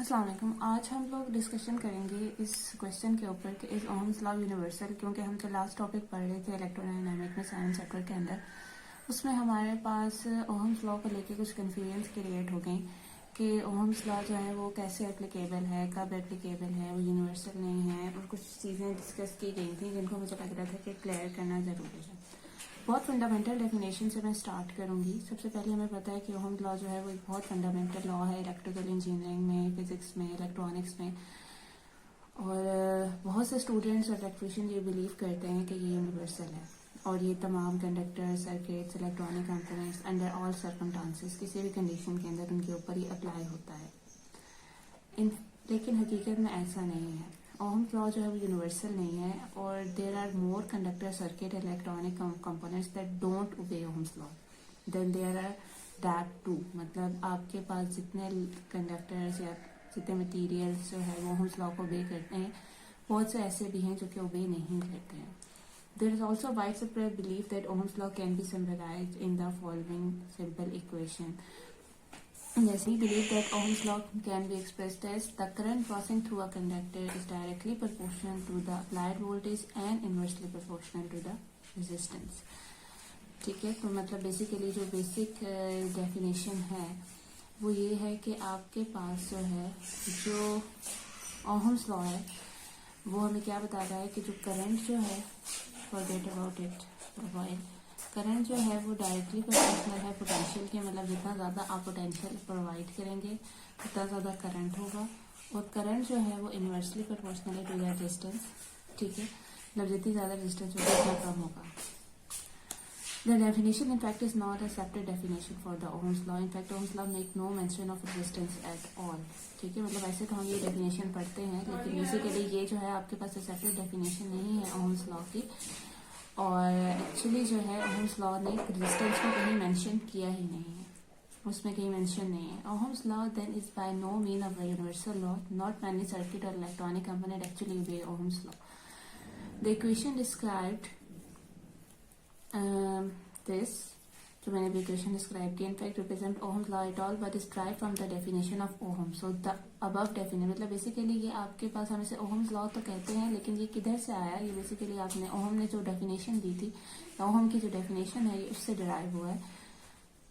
अस्सलाम वालेकुम। आज हम लोग डिस्कशन करेंगे इस क्वेश्चन के ऊपर कि इज ओहम्स लॉ यूनिवर्सल, क्योंकि हम जो लास्ट टॉपिक पढ़ रहे थे इलेक्ट्रोडायनामिक में साइंस चैप्टर के अंदर, उसमें हमारे पास ओहम्स लॉ को लेके कुछ कन्फ्यूजन्स क्रिएट हो गई कि ओहम्स लॉ जो है वो कैसे एप्लीकेबल है, कब एप्लीकेबल है, वो यूनिवर्सल नहीं है, और कुछ चीज़ें डिस्कस की गई थी जिनको मुझे लग रहा था कि क्लियर करना ज़रूरी है। बहुत फंडामेंटल डेफिनेशन से मैं स्टार्ट करूंगी। सबसे पहले हमें पता है कि ओहम्स लॉ जो है वो एक बहुत फंडामेंटल लॉ है इलेक्ट्रिकल इंजीनियरिंग में, फिजिक्स में, इलेक्ट्रॉनिक्स में, और बहुत से स्टूडेंट्स और इलेक्ट्रिशियन ये बिलीव करते हैं कि ये यूनिवर्सल है और ये तमाम conductor, circuits, electronic components under all circumstances, किसी भी कंडीशन के अंदर उनके ऊपर ये अप्लाई होता है। लेकिन हकीकत में ऐसा नहीं है। ओहम्स लॉ जो है वो यूनिवर्सल नहीं है, और there are more conductor, circuit, electronic components that don't obey Ohm's law then there are that too. मतलब आपके पास जितने कंडक्टर्स या जितने मटीरियल्स जो है वो ओहम्स लॉ को ओबे करते हैं, बहुत से ऐसे भी हैं जो कि ओबे नहीं करते हैं। There is also wide spread believe that Ohm's law can be simplified in the following simple equation. Yes, we believe that Ohm's law can be expressed as the current passing through a conductor is directly proportional to the applied voltage and inversely proportional to the resistance. ठीक है, तो मतलब basically जो basic definition है वो ये है कि आपके पास जो है जो ओहम्स लॉ है वो हमें क्या बता रहा है कि जो करंट जो है, forget about it for, current जो है वो डायरेक्टली प्रोपोर्शनल है पोटेंशियल के। मतलब जितना ज़्यादा आप पोटेंशियल प्रोवाइड करेंगे उतना ज़्यादा करंट होगा, और करंट जो है वो इन्वर्सली प्रोपोर्शनल है टू दैट डिस्टेंस। ठीक है, मतलब जितनी ज़्यादा डिस्टेंस होगी उतना कम होगा। The definition in fact is not a separate definition for the Ohm's law. In fact Ohm's law make no mention of resistance at all. ठीक है, मतलब ऐसे तो हम ये डेफिनेशन पढ़ते हैं, लेकिन बेसिकली ये जो है आपके पास सेपरेट डेफिनेशन नहीं है ओहम्स लॉ की। और एक्चुअली जो है ओहम्स लॉ ने रेजिस्टेंस को कहीं मेंशन किया ही नहीं है, उसमें कहीं मेंशन नहीं है। Ohm's law then is by no mean of universal law, not many circuit और electronic component actually obey Ohm's law. The equation described this, जो मैंने भी इक्वेशन डिस्क्राइब की, in fact represent Ohm's law at all but is drive from the definition of Ohm. So the above definition, मतलब basically ये आपके पास हम इसे Ohm's law तो कहते हैं, लेकिन ये किधर से आया? ये बेसिकली आपने ओहम ने जो डेफिनेशन दी थी, ओहम की जो डेफिनेशन है ये उससे डिराइव हुआ है।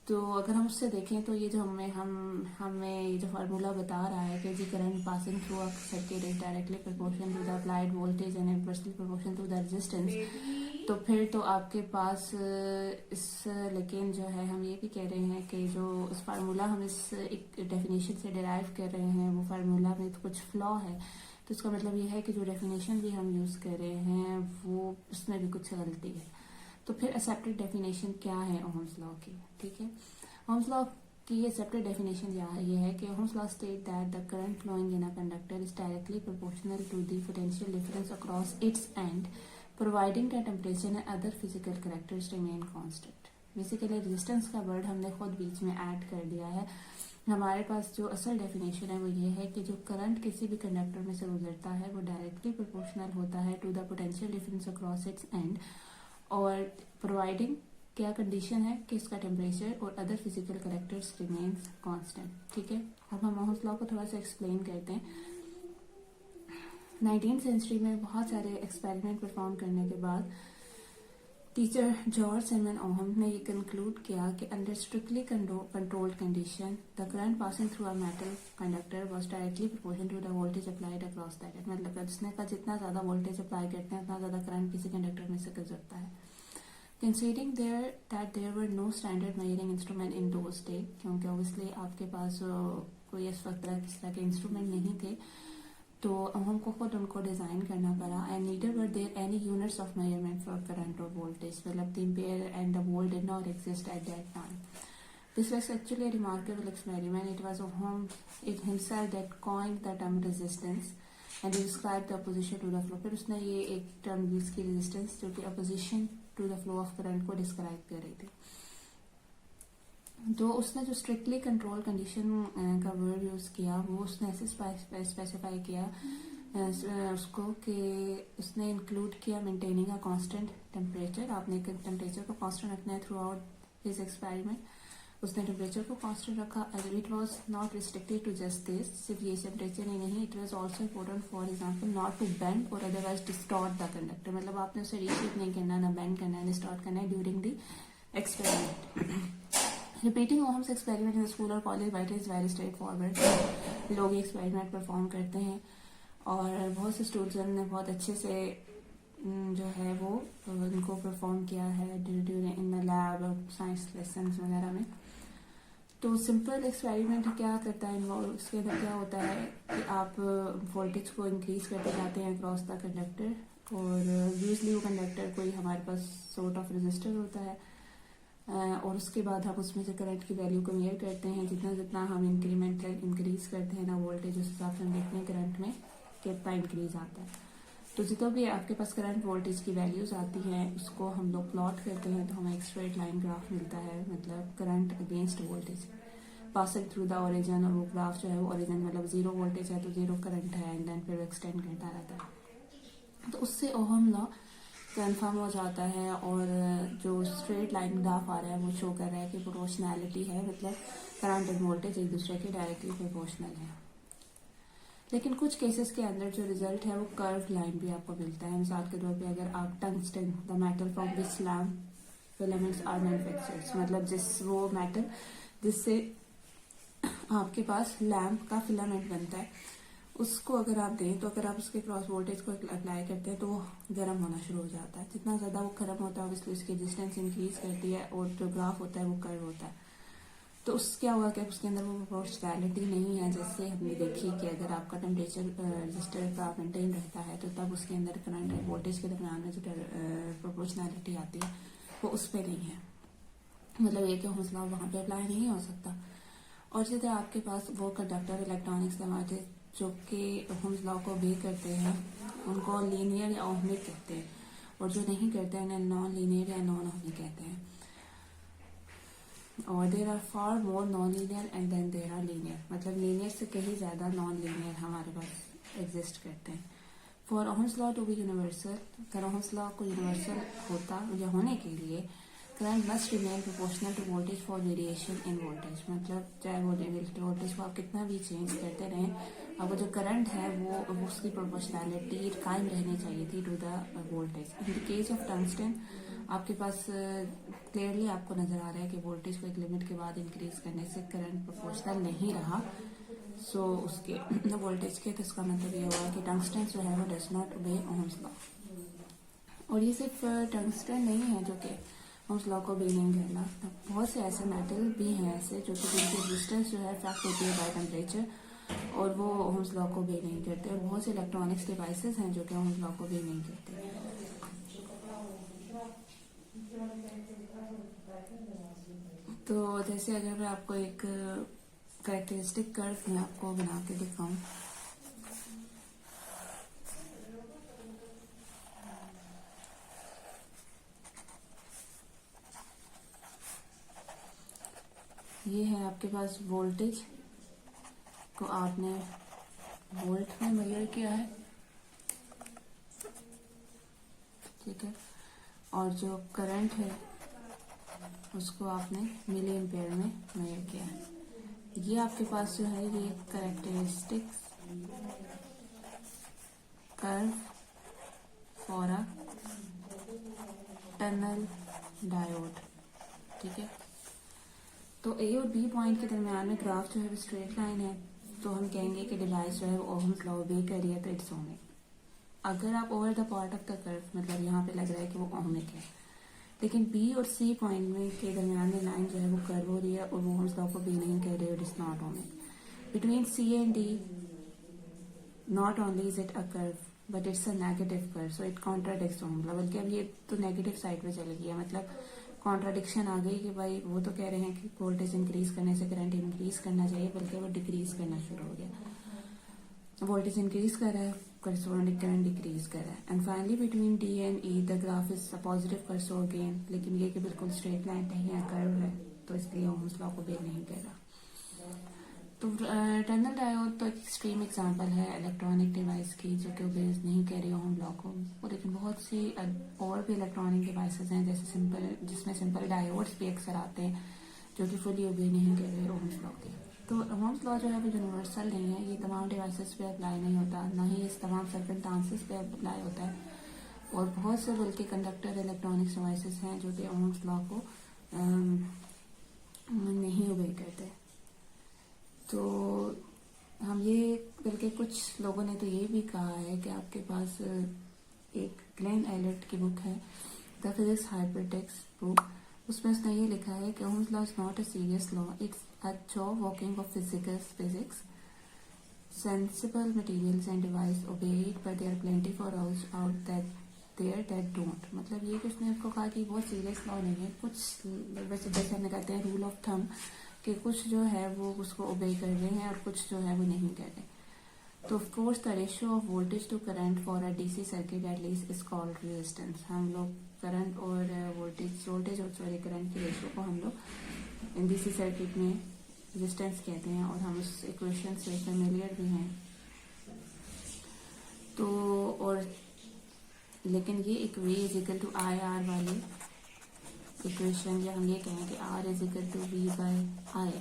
तो अगर हम उससे देखें तो ये जो हमें ये जो फार्मूला बता रहा है कि जी current passing through a circuit is directly proportional to the applied voltage and inversely proportional to the resistance, तो फिर तो आपके पास लेकिन जो है हम ये भी कह रहे हैं कि जो इस फार्मूला हम इस एक डेफिनेशन से डिराइव कर रहे हैं वो फार्मूला में तो कुछ फ्लॉ है। तो इसका मतलब ये है कि जो डेफिनेशन भी हम यूज कर रहे हैं वो उसमें भी कुछ गलती है। तो फिर एक्सेप्टेड डेफिनेशन क्या है ओहम्स लॉ की? ठीक है, ओहम्स लॉ की एक्सेप्टेड डेफिनेशन ये है कि Ohm's law state that the current flowing in a conductor is directly proportional to the potential difference across its end providing the temperature and other physical characters remain constant. Basically resistance का word हमने खुद बीच में add कर दिया है। हमारे पास जो असल डेफिनेशन है वो ये है कि जो करंट किसी भी कंडक्टर में से गुजरता है वो डायरेक्टली प्रोपोर्शनल होता है to the potential difference across its end, और प्रोवाइडिंग क्या कंडीशन है कि इसका टेम्परेचर और other physical characters remains constant. ठीक है, अब हम ओहम्स लॉ को थोड़ा सा एक्सप्लेन करते हैं। 19th सेंचुरी में बहुत सारे एक्सपेरिमेंट परफॉर्म करने के बाद टीचर जॉर्ज सिमन ओहम ने ये कंक्लूड किया कि under strictly controlled condition the current passing through a metal conductor was directly proportional to the voltage applied across that. मतलब जिसने का जितना ज्यादा वोल्टेज अप्लाई करते हैं उतना ज्यादा करंट किसी कंडक्टर में से गुजरता है। Considering there were no standard measuring instrument in those day, क्योंकि ऑब्वियसली आपके पास कोई इस वक्त किस तरह के इंस्ट्रूमेंट नहीं थे, तो हमको खुद उनको डिजाइन करना पड़ा। And neither were there any units of measurement for current और वोल्टेज, मतलब the ampere and the volt did not exist at that time. This was actually a remarkable experiment. It was Ohm himself that coined the term resistance and he described the opposition to the flow. फिर उसने ये एक term use की resistance, जो कि opposition to the flow of current को describe कर रही थी। तो उसने जो स्ट्रिक्टली कंट्रोल कंडीशन का वर्ड यूज किया वो उसने ऐसे स्पेसिफाई किया उसको कि उसने इंक्लूड किया मेंटेनिंग अ कांस्टेंट टेम्परेचर। आपने टेम्परेचर को कांस्टेंट रखना है थ्रू आउट दिस एक्सपेरिमेंट। उसने टेम्परेचर को कांस्टेंट रखा। It was not restricted to just this, सिर्फ ये टेम्परेचर ही नहीं, it was also important for example not to bend or otherwise distort the conductor. मतलब आपने उसे रीशेप नहीं करना, ना बेंड करना है, डिस्टॉर्ट करना है during the experiment. Repeating Ohm's experiment in school और college white is very straightforward. लोग एक्सपेरिमेंट परफॉर्म करते हैं और बहुत से स्टूडेंट्स ने बहुत अच्छे से जो है वो उनको परफॉर्म किया है ड्यूरिंग इन द लैब और साइंस लेसन वगैरह में। तो सिंपल एक्सपेरिमेंट क्या करता है इन्वॉल्व, उसके अंदर क्या होता है कि आप वोल्टेज को इंक्रीज करते जाते हैं अक्रॉस द कंडक्टर और यूजली वो कंडक्टर कोई हमारे पास सोर्ट ऑफ रेजिस्टर होता है और उसके बाद हम उसमें से करंट की वैल्यू को मेयर करते हैं। जितना जितना हम इंक्रीमेंटल इंक्रीज करते हैं ना वोल्टेज, उस हिसाब से हम देखते हैं करंट में कितना इंक्रीज आता है। तो जितना भी आपके पास करंट वोल्टेज की वैल्यूज आती हैं उसको हम लोग प्लॉट करते हैं तो हमें एक स्ट्रेट लाइन ग्राफ मिलता है, मतलब current against voltage passing through the origin. और वो ग्राफ जो है वो ओरिजिन मतलब जीरो वोल्टेज है तो जीरो करंट है एंड देन फिर एक्सटेंड करता रहता है। तो उससे ओहम लॉ कन्फर्म हो जाता है और जो स्ट्रेट लाइन ग्राफ आ रहा है वो शो कर रहा है कि प्रोपोर्शनैलिटी है, मतलब करंट एंड वोल्टेज एक दूसरे के डायरेक्टली प्रोपोर्शनल है। लेकिन कुछ केसेस के अंदर जो रिजल्ट है वो कर्व लाइन भी आपको मिलता है। मिसाल के तौर पे अगर आप tungsten the metal from which lamp filaments are manufactured, मतलब जिस वो मेटल जिससे आपके पास लैम्प का फिलामेंट बनता है, उसको अगर आप दें तो अगर आप उसके क्रॉस वोल्टेज को अप्लाई करते हैं तो वो गर्म होना शुरू हो जाता है। जितना ज़्यादा वो गर्म होता है इसलिए उसकी डिस्टेंस इंक्रीज करती है और जो ग्राफ होता है वो कर्व होता है। तो उस क्या हुआ कि उसके अंदर वो प्रोपोर्शनैलिटी नहीं है, जैसे हमने देखी कि अगर आपका टेम्परेचर रजिस्टर का मेंटेन रहता है तो तब उसके अंदर करंट और वोल्टेज के दरमियान में जो प्रोपोर्शनैलिटी आती है वो उस पर नहीं है, मतलब ये कि हौसला वहाँ पे अप्लाई नहीं हो सकता। और जिधर आपके पास वो कंडक्टर इलेक्ट्रॉनिक्स हमारे जो कि ओहम्स लॉ को ओबे करते हैं उनको लीनियर या ओहमिक कहते हैं और जो नहीं करते हैं नॉन लीनियर या नॉन ओहमिक कहते हैं। और there are far more non linear and then there are linear, मतलब लीनियर से कहीं ज़्यादा नॉन लीनियर हमारे पास एग्जिस्ट करते हैं। For Ohm's law to be universal, अगर ओहम्स लॉ को यूनिवर्सल होता या होने के लिए current must remain proportional to voltage for variation in voltage, मतलब चाहे वोल्टेज को आप कितना भी चेंज करते रहें, अब जो करंट है वो उसकी प्रोपोर्शनैलिटी कायम रहनी चाहिए थी to the voltage. In the case of tungsten आपके पास क्लियरली आपको नजर आ रहा है कि वोल्टेज को एक लिमिट के बाद इंक्रीज करने से करंट प्रोपोर्शनल नहीं रहा सो उसके वोल्टेज के, तो इसका मतलब ये हुआ कि टंगस्टन जो है वो does not obey Ohm's law. और ये सिर्फ टंगस्टन नहीं है जो कि ओहम्स लॉ को ओबे नहीं करना, बहुत से ऐसे मेटल भी हैं ऐसे जो कि जिनकी रेजिस्टेंस जो है अफेक्ट होती है बाय टेम्परेचर और वो ओहम्स लॉ को ओबे नहीं करते। और बहुत से इलेक्ट्रॉनिक्स डिवाइसेस हैं जो कि ओहम्स लॉ को ओबे नहीं करते। तो जैसे अगर मैं आपको एक कैरेक्टरिस्टिक कर्व में आपको बना के दिखाऊं, ये है आपके पास वोल्टेज को आपने वोल्ट में मेजर किया है, ठीक है, और जो करंट है उसको आपने मिली एम्पेयर में मेजर किया है। ये आपके पास जो है ये characteristics curve for a tunnel diode, ठीक है। तो ए और बी पॉइंट के दरमियान में ग्राफ जो है वो स्ट्रेट लाइन है, तो हम कहेंगे कि डिवाइस जो है वो ओहम्स लॉ ओबे कर रही है तो इट्स ओहमिक। अगर आप over the part of the curve, मतलब यहाँ पे लग रहा है कि वो ओहमिक है, लेकिन बी और सी पॉइंट में के दरमियान में लाइन जो है वो कर्व हो रही है और वो ओहम्स लॉ को बी नहीं कर रही है, it is not ohmic. Between C and D not only is it a curve but it's a negative curve, so it contradicts Ohm's law. बल्कि अब ये तो नेगेटिव साइड पे चली गई है, मतलब कॉन्ट्राडिक्शन आ गई कि भाई वो तो कह रहे हैं कि वोल्टेज इंक्रीज करने से करंट इंक्रीज करना चाहिए, बल्कि वो डिक्रीज करना शुरू हो गया। वोल्टेज इंक्रीज कर रहा है, करंट डिक्रीज कर रहा है। And finally between D and E the graph is positive curves again, लेकिन ये कि बिल्कुल स्ट्रेट लाइन नहीं है, कर्व है, तो इसलिए ओहम्स लॉ को बेल नहीं कर रहा। तो टनल डायोड तो एक एक्सट्रीम एग्जांपल है इलेक्ट्रॉनिक डिवाइस की जो कि बेस नहीं कर रही ओहम लॉ को, लेकिन बहुत सी और भी इलेक्ट्रॉनिक डिवाइसेस हैं जैसे जिसमें सिंपल डायोड्स भी अक्सर आते हैं, जो कि फुली ओबे नहीं कर रहे ओम्स लॉ के। तो ओम्स लॉ जो है वो यूनिवर्सल नहीं है, ये तमाम डिवाइसेस पे अप्लाई नहीं होता, ना ही इस तमाम सर्कमस्टांसेस पे अप्लाई होता है। और बहुत से बल्कि कंडक्टर इलेक्ट्रॉनिक्स डिवाइसेस हैं जो कि ओम्स लॉ को नहीं ओबे करते। तो हम ये बल्कि कुछ लोगों ने तो ये भी कहा है कि आपके पास एक ग्लेन एलर्ट की बुक है, द फिजिक्स हाइपरटेक्स्ट बुक, उसमें उसने ये लिखा है कि Ohm's law is not a serious law, it's a job walking of physics. Sensible materials and device obey it, but there are plenty for us out that don't। मतलब ये किसने उसको कहा कि बहुत सीरियस लॉ नहीं है, कुछ वैसे जैसे हमने कहते हैं रूल ऑफ थंब कि कुछ जो है वो उसको ओबे कर रहे हैं और कुछ जो है वो नहीं कर रहे। तो of course the ratio of voltage to current for a DC circuit at least is called resistance. हम लोग करंट और वोल्टेज और करंट की रेशियो को हम लोग डीसी सर्किट में रेजिस्टेंस कहते हैं, और हम उस इक्वेशन से फेमिलियर भी हैं। तो और लेकिन ये एक V is equal to I R वाली इक्वेशन, या हम ये कहें कि R is equal to V by I,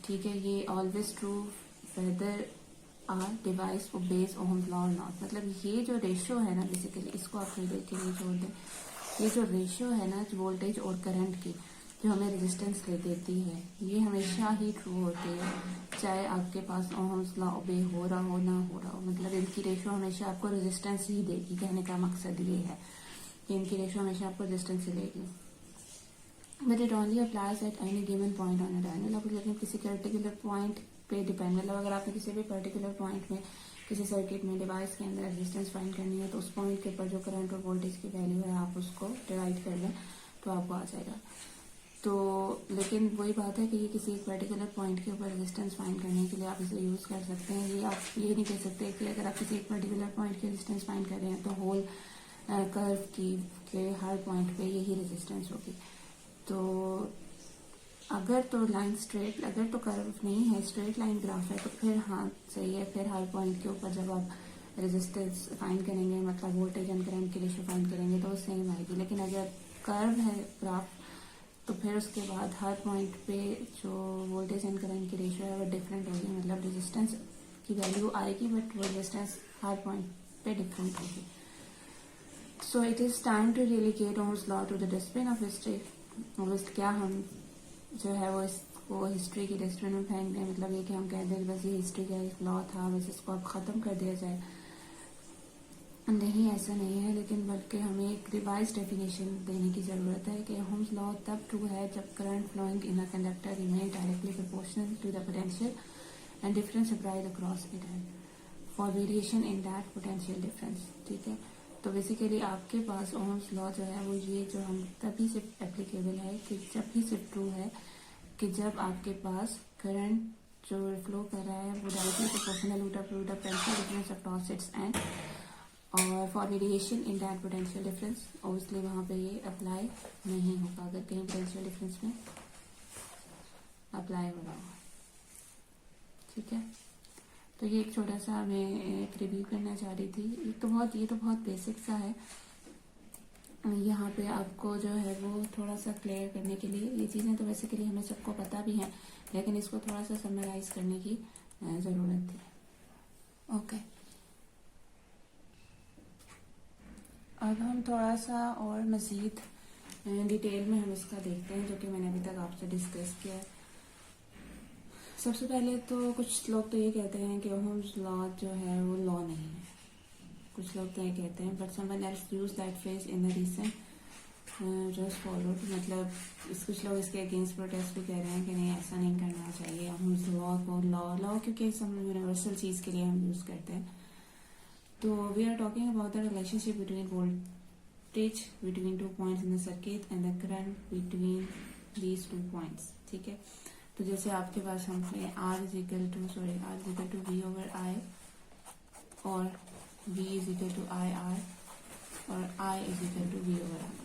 ठीक है, ये always true whether our device obeys Ohm's law or not. मतलब ये जो रेशियो है ना, बेसिकली इसको आप फिर के लिए छोड़ दें, ये जो रेशियो है ना वोल्टेज और करंट की जो हमें रेजिस्टेंस ले देती है, ये हमेशा ही ट्रू होती है, चाहे आपके पास ओम्स लॉ ओबे हो रहा हो ना हो रहा हो। मतलब इनकी रेशियो हमेशा आपको रेजिस्टेंस ही देगी। कहने का मकसद ये है कि इनकी रेशियो हमेशा आपको रेजिस्टेंस ही देगी। But it only applies at any given point on a diagonal. लेकिन किसी पर्टिकुलर पॉइंट पे डिपेंड, मतलब अगर आपने किसी भी पर्टिकुलर पॉइंट में किसी सर्किट में डिवाइस के अंदर रेजिस्टेंस फाइंड करनी है, तो उस पॉइंट के ऊपर जो करंट और वोल्टेज की वैल्यू है आप उसको डिराइव कर लें तो आपको आ जाएगा। तो लेकिन वही बात है कि ये किसी एक पर्टिकुलर पॉइंट के ऊपर रेजिस्टेंस फाइंड करने के लिए आप इसे यूज़ कर सकते हैं। ये आप ये नहीं कह सकते कि अगर आप किसी एक पर्टिकुलर पॉइंट की रेजिस्टेंस फाइंड कर रहे हैं तो होल कर्व की के हर पॉइंट पे यही रेजिस्टेंस होगी। तो अगर तो लाइन स्ट्रेट, अगर तो कर्व नहीं है, स्ट्रेट लाइन ग्राफ है, तो फिर हाँ सही है, फिर हर पॉइंट के ऊपर जब आप रेजिस्टेंस फाइंड करेंगे, मतलब वोल्टेज एंड करंट की रेशियो फाइंड करेंगे तो सेम आएगी। लेकिन अगर कर्व है ग्राफ तो फिर उसके बाद हर पॉइंट पे जो वोल्टेज एंड करंट की रेशियो है वो डिफरेंट होगी, मतलब रेजिस्टेंस की वैल्यू आएगी बट वो रेजिस्टेंस हर पॉइंट पे डिफरेंट होगी। So it is time to relegate Ohm's law to the dustbin of history. क्या हम जो है वो इसको हिस्ट्री की डस्टबिन में फेंक दें, मतलब ये कि हम कह दें बस ये हिस्ट्री का एक लॉ था, बस इसको अब ख़त्म कर दिया जाए? नहीं, ऐसा नहीं है, लेकिन बल्कि हमें एक रिवाइज डेफिनेशन देने की ज़रूरत है कि ओम्स लॉ तब ट्रू है जब current flowing in a conductor remain directly proportional to the potential and difference applied across it and for variation in that potential difference. ठीक है, तो बेसिकली आपके पास ओम्स लॉ जो है वो ये जो हम तभी से एप्लीकेबल है कि जब भी सिर्फ ट्रू है कि जब आपके पास करंट जो फ्लो कर रहा है वो directly proportional to the potential difference across its end, और for variation in that potential difference obviously वहाँ पे ये अप्लाई नहीं होगा अगर कहीं पोटेंशियल डिफरेंस में अप्लाई हो रहा होगा। ठीक है, तो ये एक छोटा सा मैं एक रिव्यू करना चाह रही थी। ये तो बहुत बेसिक सा है, यहाँ पे आपको जो है वो थोड़ा सा क्लियर करने के लिए, ये चीज़ें तो वैसे के लिए हमें सबको पता भी हैं, लेकिन इसको थोड़ा सा समराइज करने की ज़रूरत थी। ओके, अब हम थोड़ा सा और मज़ीद डिटेल में हम इसका देखते हैं जो कि मैंने अभी तक आपसे डिस्कस किया है। सबसे पहले तो कुछ लोग तो ये कहते हैं कि ओम्स लॉ जो है वो लॉ नहीं है, कुछ लोग तो ये कहते हैं, but someone else use that phrase in the recent just followed. मतलब कुछ लोग इसके अगेंस्ट प्रोटेस्ट भी कह रहे हैं कि नहीं, ऐसा नहीं करना चाहिए, ओम्स लॉ को लॉ क्योंकि हम यूनिवर्सल चीज़ के लिए हम यूज़ करते हैं। तो we are talking about the relationship between voltage between 2 points in the circuit and the current between these 2 points. ठीक है, तो जैसे आपके पास हमने R is equal to V over I और V is equal to I R और I is equal to V over R।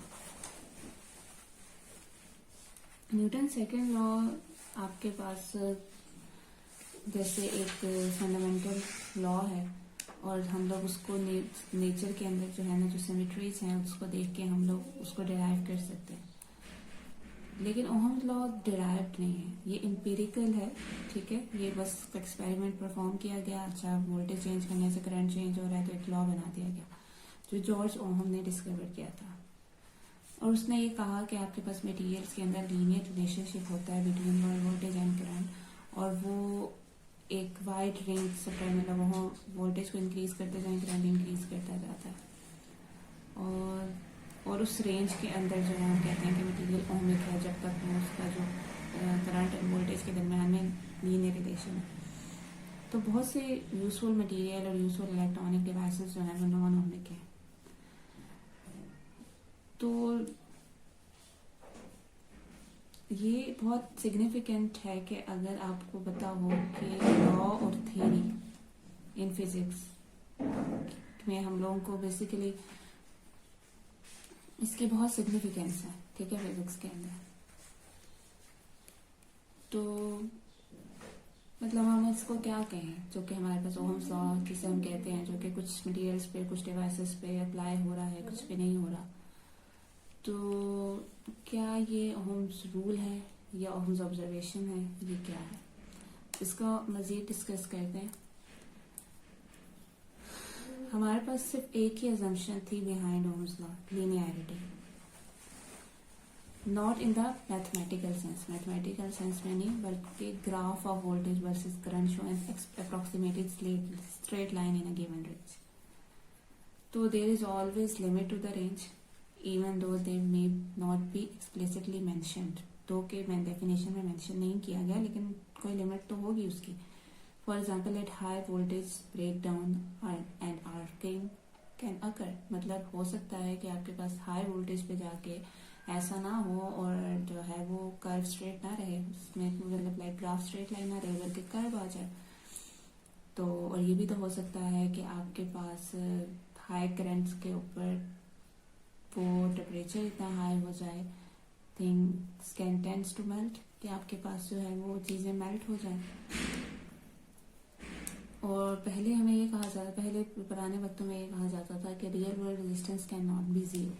Newton second law आपके पास जैसे एक फंडामेंटल लॉ है और हम लोग उसको नेचर के अंदर जो है ना, जो सिमेट्रीज हैं उसको देख के हम लोग उसको डिराइव कर सकते हैं। लेकिन ओहम्स लॉ डिराइव्ड नहीं है, ये एम्पिरिकल है, ठीक है। ये बस एक्सपेरिमेंट परफॉर्म किया गया, अच्छा वोल्टेज चेंज करने से करंट चेंज हो रहा है तो एक लॉ बना दिया गया जो जॉर्ज ओहम ने डिस्कवर किया था। और उसने ये कहा कि आपके पास मटेरियल्स के अंदर लीनियर रिलेशनशिप होता है बिटवीन वोल्टेज एंड करंट, और वो एक वाइड रेंज सप्लाई, मतलब वो वोल्टेज को इंक्रीज करते जाए, करंट इंक्रीज करता जाता है। और उस रेंज के अंदर जो है हम कहते हैं कि मटेरियल ओमिक है जब तक वो उसका जो करंट एंड वोल्टेज के दरमियान में लीनियर रिलेशन है। तो बहुत से यूजफुल मटेरियल और यूजफुल इलेक्ट्रॉनिक डिवाइसेस जो है वो नॉन ओमिक है। तो ये बहुत सिग्निफिकेंट है कि अगर आपको पता हो कि लॉ और थ्योरी इन फिजिक्स में हम लोगों को बेसिकली इसकी बहुत सिग्निफिकेंस है, ठीक है, फिजिक्स के अंदर। तो मतलब हम इसको क्या कहें, जो कि हमारे पास ओहम्स लॉ जिसे हम कहते हैं, जो कि कुछ मटेरियल्स पे कुछ डिवाइसेस पे अप्लाई हो रहा है, कुछ पे नहीं हो रहा। तो क्या ये ओहम्स रूल है या ओहम्स ऑब्जर्वेशन है, ये क्या है, इसका मजीद डिस्कस करते हैं। हमारे पास सिर्फ एक ही अजम्पशन थी behind Ohm's law, linearity. Not in the mathematical sense में नहीं, बल्कि graph of voltage versus current showing approximated straight line in a given range. तो there is always limit to the range even though they may not be explicitly mentioned, तो के मैं definition में mention नहीं किया गया, लेकिन कोई लिमिट तो होगी उसकी। For example at high voltage break down and arcing can occur, मतलब हो सकता है कि आपके पास हाई वोल्टेज पे जाके ऐसा ना हो और जो है वो कर्व स्ट्रेट ना रहे, उसमें मतलब लाइक ग्राफ स्ट्रेट लाइन ना रहे बल्कि कर्व आ जाए। तो और ये भी तो हो सकता है कि आपके पास हाई करंट्स के ऊपर वो टेम्परेचर इतना हाई हो जाए, things can tends to melt, कि आपके पास जो है वो चीज़ें मेल्ट हो जाए। और पहले हमें ये कहा जाता, पहले पुराने वक्तों में ये कहा जाता था कि real world resistance can not be zero,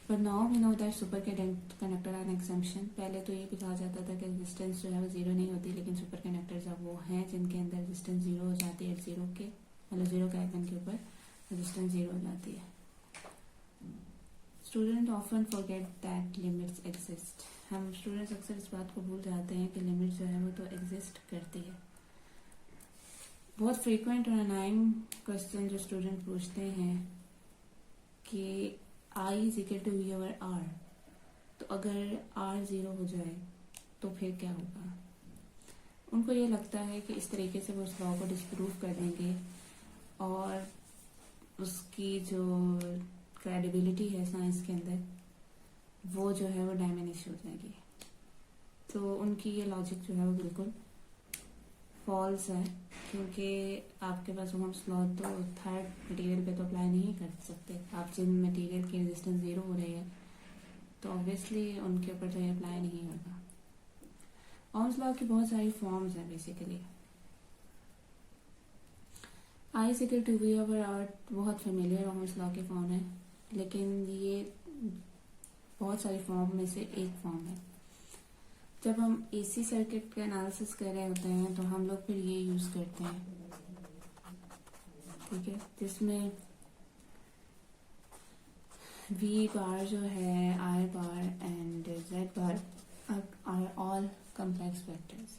but now we know that super conductor are an exemption. पहले तो ये भी कहा जाता था कि रेजिस्टेंस जो है वो जीरो नहीं होती, लेकिन सुपर कंडक्टर्स अब वो हैं जिनके अंदर रेजिस्टेंस जीरो हो जाती है, जीरो के मतलब जीरो कार्बन के ऊपर रेजिस्टेंस जीरो हो जाती है। Student often forget that limits exist, हम स्टूडेंट्स अक्सर इस बात को भूल जाते हैं कि लिमिट जो है वो तो एग्जिस्ट करती है। बहुत फ्रीक्वेंट और अनाइंग क्वेश्चन जो स्टूडेंट पूछते हैं कि I is equal to V over R, तो अगर आर जीरो हो जाए तो फिर क्या होगा। उनको ये लगता है कि इस तरीके से वो उस लॉ को डिस्प्रूव कर देंगे और उसकी जो क्रेडिबिलिटी है साइंस के अंदर वो जो है वो डायमिनिश हो जाएगी। तो उनकी ये लॉजिक जो है वो बिल्कुल फॉल्स है, क्योंकि आपके पास ओहम्स लॉ तो थर्ड मटेरियल पे तो अप्लाई नहीं कर सकते। आप जिन मटेरियल की रेजिस्टेंस जीरो हो रही है तो ऑब्वियसली उनके ऊपर तो ये अप्लाई नहीं होगा। ओहम्स लॉ की बहुत सारी फॉर्म्स हैं basically. I is equal to V over R बहुत फेमिलियर ओहम्स लॉ की फॉर्म है, लेकिन ये बहुत सारी फॉर्म में से एक फॉर्म है। जब हम एसी सर्किट का एनालिसिस कर रहे होते हैं तो हम लोग फिर ये यूज करते हैं, ठीक है, जिसमें वी बार जो है, I bar and Z bar are all complex vectors.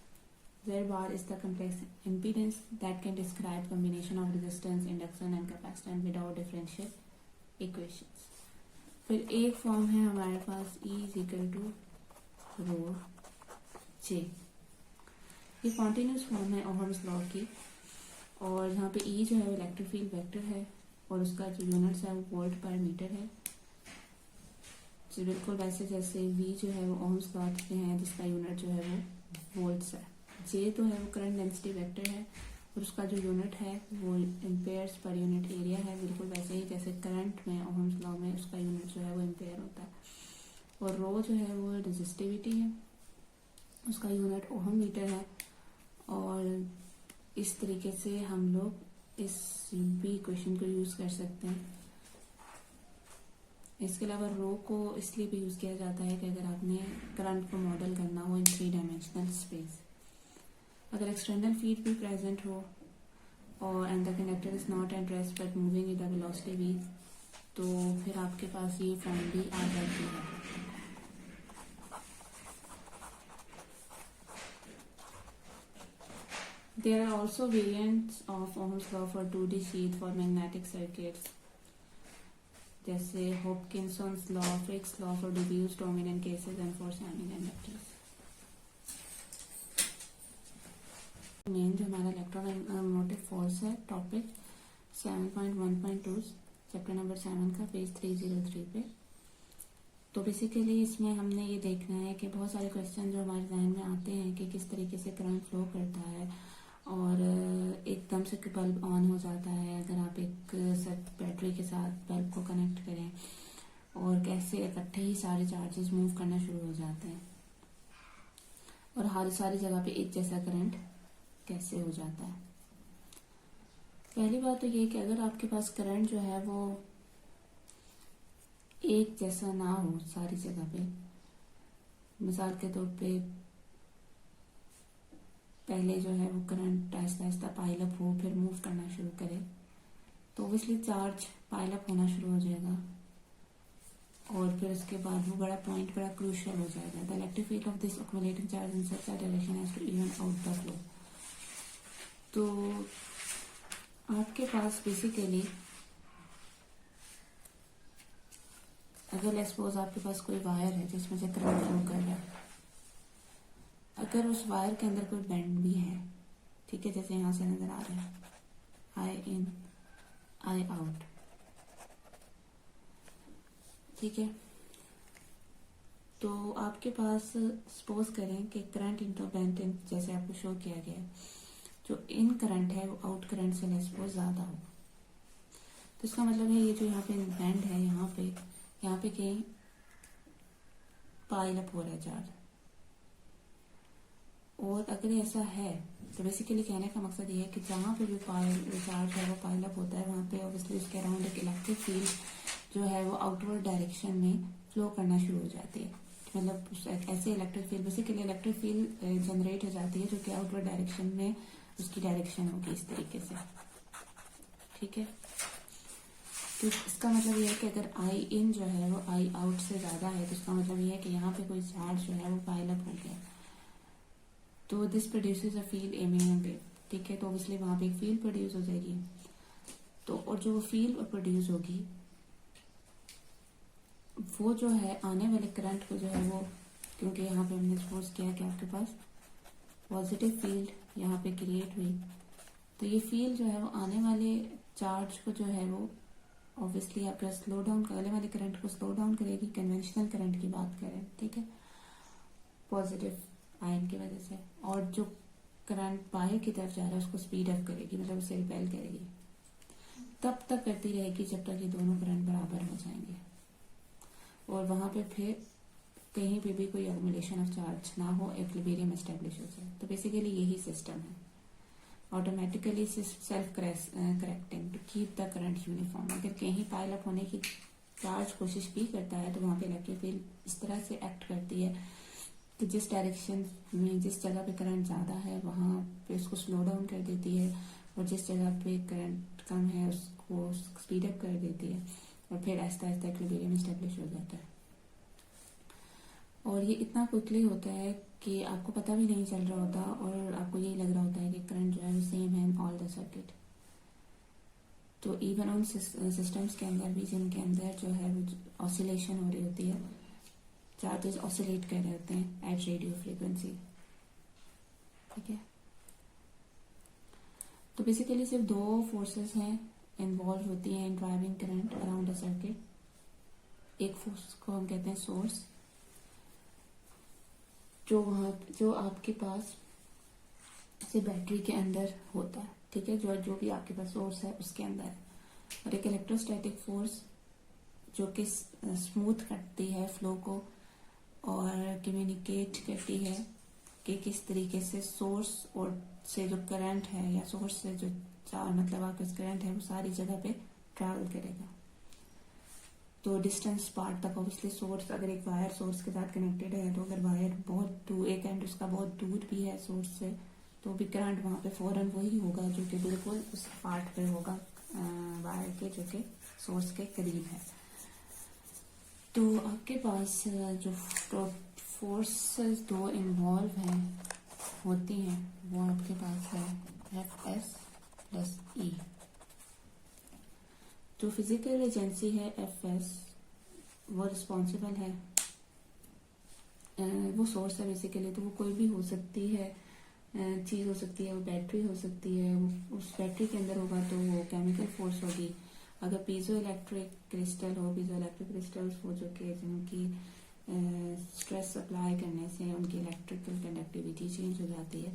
Z bar is the complex impedance that can describe combination of resistance, induction and capacitance without differential equations. फिर एक फॉर्म है हमारे पास E is equal to rho J। ये continuous form है Ohm's law की, और यहाँ पे E जो है इलेक्ट्रिक फील्ड वेक्टर है और उसका जो यूनिट्स है वो वोल्ट पर मीटर है। जो बिल्कुल वैसे जैसे V जो है वो ओहम्स लॉ के हैं जिसका यूनिट जो है वो वोल्ट्स है। J तो है वो करंट डेंसिटी वेक्टर है और उसका जो यूनिट है वो एम्पेयर्स पर यूनिट एरिया है, बिल्कुल वैसे ही जैसे करंट में ओहम्स लॉ में उसका यूनिट जो है वो एम्पेयर होता है। और रो जो है वो रेजिस्टिविटी है, उसका यूनिट ओहम मीटर है। और इस तरीके से हम लोग इस भी इक्वेशन को यूज कर सकते हैं। इसके अलावा रो को इसलिए भी यूज़ किया जाता है कि अगर आपने करंट को मॉडल करना हो इन 3 डायमेंशनल स्पेस, अगर एक्सटर्नल फील्ड भी प्रेजेंट हो और and the conductor is not at rest but moving with the velocity v, तो फिर आपके पास ये फॉर्म भी आ जाती है। There are also variants of Ohm's law for 2D sheet for magnetic circuits, जैसे Hopkinson's law, Fick's law for diffuse dominant cases and for semi-conductors। Main जो हमारा इलेक्ट्रोमैग्नेटिक फोर्स है, टॉपिक 7.1.2 चैप्टर नंबर 7 का page 303 पे। तो basically इसमें हमने ये देखना है कि बहुत सारे क्वेश्चन जो हमारे जहन में आते हैं कि किस तरीके से करंट फ्लो करता है और एकदम से बल्ब ऑन हो जाता है अगर आप एक बैटरी के साथ बल्ब को कनेक्ट करें, और कैसे इकट्ठे ही सारे चार्जेस मूव करना शुरू हो जाते हैं और हर सारी जगह पे एक जैसा करंट कैसे हो जाता है। पहली बात तो ये कि अगर आपके पास करंट जो है वो एक जैसा ना हो सारी जगह पे, मिसाल के तौर पे पहले जो है वो current Aahista Aahista pile up हो फिर मूव करना शुरू करे, तो ऑब्वियसली चार्ज पाइल अप होना शुरू हो जाएगा और फिर उसके बाद वो बड़ा पॉइंट बड़ा क्रूशियल हो जाएगा। The electric field of this accumulating charge in such a direction has to even out the flow. तो आपके पास बेसिकली अगर लेट्स सपोज आपके पास कोई वायर है जिसमें से करंट फ्लो कर रहा है, अगर उस वायर के अंदर कोई बेंड भी है, ठीक है, जैसे यहां से नजर आ रहा है आई इन आई आउट, ठीक है, तो आपके पास सपोज करें कि करंट इंटू बेंड जैसे आपको शो किया गया, जो इन करंट है वो आउट करंट से लेट्स सपोज ज्यादा हो, तो इसका मतलब है ये जो यहाँ पे बेंड है यहाँ पे कहीं पाइल अप हो रहा है चार्ज। और अगर ऐसा है तो बेसिकली कहने का मकसद ये है कि जहाँ पे भी चार्ज है वो पाइल अप होता है, वहाँ पे ऑब्वियसली उसके अराउंड एक इलेक्ट्रिक फील्ड जो है वो आउटवर्ड डायरेक्शन में फ्लो करना शुरू हो जाती है। मतलब ऐसे electric field basically electric field generate हो जाती है जो कि आउटवर्ड डायरेक्शन में उसकी डायरेक्शन होगी इस तरीके से, ठीक है। तो इसका मतलब ये है कि अगर आई इन जो है वो आई आउट से ज्यादा है, तो इसका मतलब ये है कि यहाँ पे कोई चार्ज जो है वो पाइल अप हो गया, तो this produces a field aiming wave, ठीक है। तो ऑब्वियसली वहां पे एक फील्ड प्रोड्यूस हो जाएगी, तो और जो फील्ड प्रोड्यूस होगी वो जो है आने वाले करंट को जो है वो, क्योंकि यहाँ पे हमने सपोज किया कि आपके पास पॉजिटिव फील्ड यहाँ पे क्रिएट हुई, तो ये फील्ड जो है वो आने वाले चार्ज को जो है वो ऑब्वियसली आपका स्लो डाउन, आने वाले करंट को स्लो डाउन करेगी। कन्वेंशनल करंट की बात करें, ठीक है, पॉजिटिव आयन की वजह से, और जो करंट बाहर की तरफ जा रहा है उसको स्पीड अप करेगी, मतलब उसे रिपेल करेगी, तब तक करती रहेगी जब तक ये दोनों करंट बराबर हो जाएंगे और वहां पे फिर कहीं पे भी कोई एक्युमुलेशन ऑफ चार्ज ना हो, इक्विलिब्रियम एस्टेब्लिश हो जाए। तो बेसिकली यही सिस्टम है, automatically self correcting to keep the current uniform. अगर कहीं पाइल अप होने की चार्ज कोशिश भी करता है तो वहां पे इलेक्ट्रिक फील्ड इस तरह से एक्ट करती है कि जिस डायरेक्शन में जिस जगह पे करंट ज्यादा है वहां पे उसको स्लो डाउन कर देती है, और जिस जगह पे करंट कम है उसको स्पीड अप कर देती है, और फिर आहिस्ता आहिस्ता इक्विलिब्रियम एस्टेब्लिश हो जाता है। और ये इतना क्विकली होता है कि आपको पता भी नहीं चल रहा होता और आपको यही लग रहा होता है कि करंट जो है वो सेम है इन ऑल द सर्किट। तो इवन उन सिस्टम्स के अंदर भी जिनके अंदर जो है वो ऑसिलेशन हो रही होती है, चार्जेस ऑसिलेट कर रहे होते हैं एट रेडियो फ्रीक्वेंसी, ठीक है। तो बेसिकली सिर्फ दो फोर्सेस हैं इन्वॉल्व होती हैं इन driving current around a circuit. एक फोर्स को हम कहते हैं सोर्स, जो आपके पास से बैटरी के अंदर होता है, ठीक है, जो भी आपके पास सोर्स है उसके अंदर है, और एक इलेक्ट्रोस्टैटिक फोर्स जो कि स्मूथ करती है फ्लो को और कम्युनिकेट करती है कि किस तरीके से सोर्स और से जो करंट है या सोर्स से जो मतलब आपका करंट है वो सारी जगह पे ट्रैवल करेगा। तो डिस्टेंस पार्ट तक ऑब्वियसली सोर्स, अगर एक वायर सोर्स के साथ कनेक्टेड है तो अगर वायर बहुत दूर, एक एंड उसका बहुत दूर भी है सोर्स से, तो भी करंट वहाँ पे फौरन वही होगा जो कि बिल्कुल उस पार्ट पे होगा वायर के जो कि सोर्स के करीब है। तो आपके पास जो फोर्सेस दो इन्वॉल्व हैं होती हैं वो आपके पास है Fs प्लस E। जो फिजिकल एजेंसी है Fs वो रिस्पॉन्सिबल है, वो सोर्स है बेसिकली, तो वो कोई भी हो सकती है, चीज़ हो सकती है, वो बैटरी हो सकती है, उस बैटरी के अंदर होगा तो वो केमिकल फोर्स होगी। अगर पीजो इलेक्ट्रिक क्रिस्टल हो, पीजो इलेक्ट्रिक क्रिस्टल्स वो जो कि जिनकी स्ट्रेस अप्लाई करने से उनकी इलेक्ट्रिकल कंडक्टिविटी चेंज हो जाती है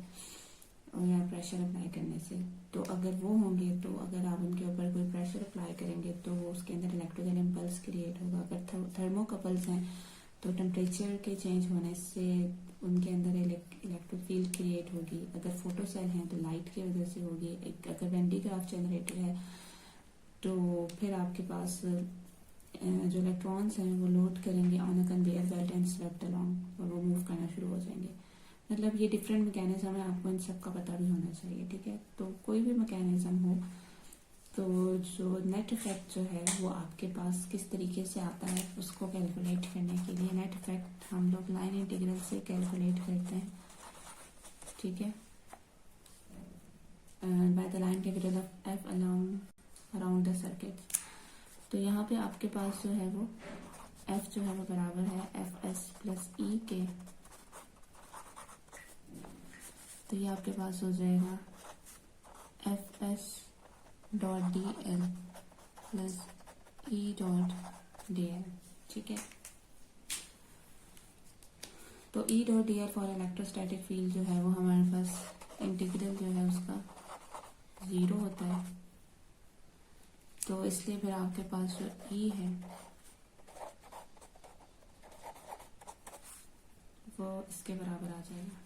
और या प्रेशर अप्लाई करने से, तो अगर वो होंगे तो अगर आप उनके ऊपर कोई प्रेशर अप्लाई करेंगे तो वो उसके अंदर इलेक्ट्रिकल इम्पल्स क्रिएट होगा। अगर थर्मोकपल्स हैं तो टेम्परेचर के चेंज होने से उनके अंदर इलेक्ट्रिक फील्ड क्रिएट होगी। अगर फोटो सेल हैं तो लाइट की वजह से होगी। अगर वेंडीग्राफ जनरेटर है तो फिर आपके पास जो इलेक्ट्रॉन्स हैं वो लोड करेंगे on a conveyor belt and swept along और वो मूव करना शुरू हो जाएंगे। मतलब ये डिफरेंट मैकेनिज्म है, आपको इन सब का पता भी होना चाहिए, ठीक है। तो कोई भी मैकेनिज्म हो तो जो नेट इफेक्ट जो है वो आपके पास किस तरीके से आता है उसको कैलकुलेट करने के लिए नेट इफेक्ट हम लोग लाइन इंटीग्रल से कैलकुलेट करते हैं, ठीक है, by the line integral of F around the circuit. तो यहाँ पे आपके पास जो है वो एफ जो है वो बराबर है एफ एस प्लस ई के। तो ये आपके पास हो जाएगा F S dot D L plus E dot D L, ठीक है। तो E dot D L for electrostatic field जो है वो हमारे पास इंटीग्रल जो है उसका 0 होता है, तो इसलिए फिर आपके पास जो ई है वो इसके बराबर आ जाएगा।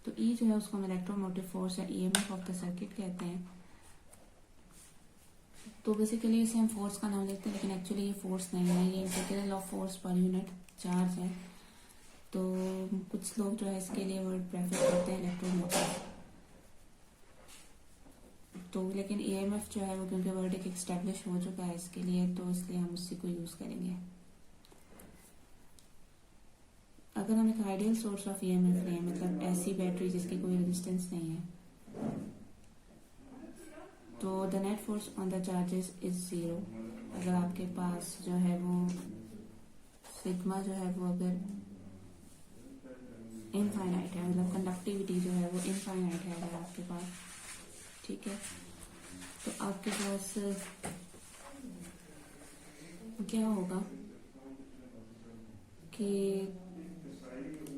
तो ई जो है उसको हम इलेक्ट्रोमोटिव फोर्स या ईएमएफ ऑफ द सर्किट कहते हैं। तो बेसिकली इसे हम फोर्स का नाम लेते हैं, लेकिन एक्चुअली ये फोर्स नहीं है, ये integral of force per unit charge है। तो कुछ लोग जो है इसके लिए वर्ड प्रेफर करते हैं इलेक्ट्रोमोटिव, तो लेकिन ईएमएफ जो है वो क्योंकि वर्ड एक एस्टेब्लिश हो चुका है इसके लिए, तो इसलिए हम उसी को यूज करेंगे। अगर हम एक आइडियल सोर्स ऑफ ईएमएफ लें, मतलब ऐसी बैटरी जिसकी कोई रेजिस्टेंस नहीं है, तो the net force on the charges is 0। अगर आपके पास जो है वो सिग्मा जो है वो अगर इनफाइनाइट है, मतलब कंडक्टिविटी जो है वो इनफाइनाइट है अगर आपके पास, ठीक है, तो आपके पास क्या होगा कि